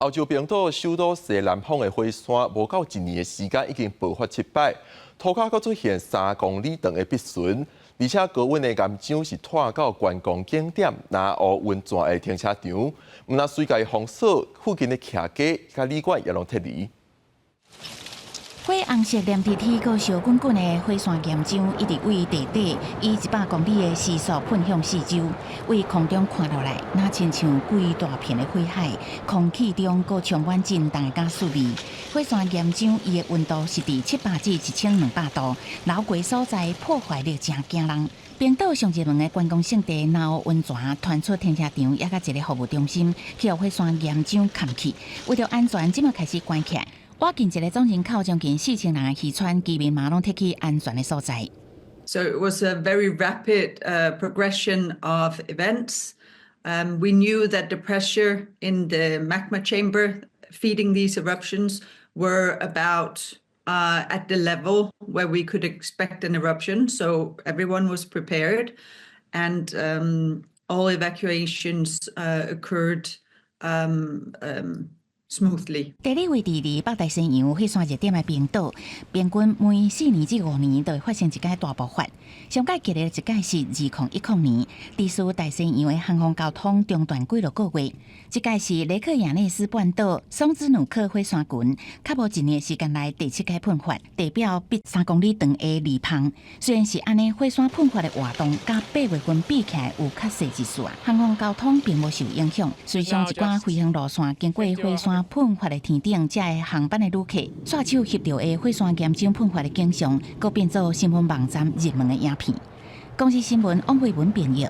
澳洲冰岛首都西南方的火山，无到1年的时间，已经爆发7摆，土骹阁出现3公里长的壁唇，而且高温的岩浆是拖到观光景点南澳温泉的停车场，毋但随界封锁，附近的徛街甲旅馆也拢撤离。 火红色黏贴贴、个烧滚滚的火山岩浆，一直为地底以100公里的时速喷向四周，为空中看落来，那亲像规大片的火海，空气中阁充满震动的加速味。火山岩浆伊的温度是伫700至1200度，老贵所在破坏力真惊人。 冰岛上热门的观光胜地南澳温泉传出停车场，也甲一个服务中心去互火山岩浆砍去，为着安全，即马开始关起来。 我近一个总人口将近4000人的渔船，居民马拢撤去安全的所在。So it was a very rapid progression of events. We knew that the pressure in the magma chamber feeding these eruptions were about at the level where we could expect an eruption. So everyone was prepared, and all evacuations occurred. Smoothly。地理位置伫北大西洋火山热点的冰岛，平均每4年至5年就会发生一届大爆发。上届激烈一届是2010年，致使大西洋的航空交通中断几落个月。这届是雷克雅内斯半岛松兹努克火山群，较无1年时间内第7届喷发，地表比3公里长的裂缝。虽然是安尼，火山喷发的活动甲8月份比起来有较细一丝啊，航空交通并无受影响。随上一寡飞行路线经过火山 喷发的天顶，才会航班的旅客刷手翕到的火山岩浆喷发的景象，搁变做新闻网站热门的影片。公司新闻王慧文编译。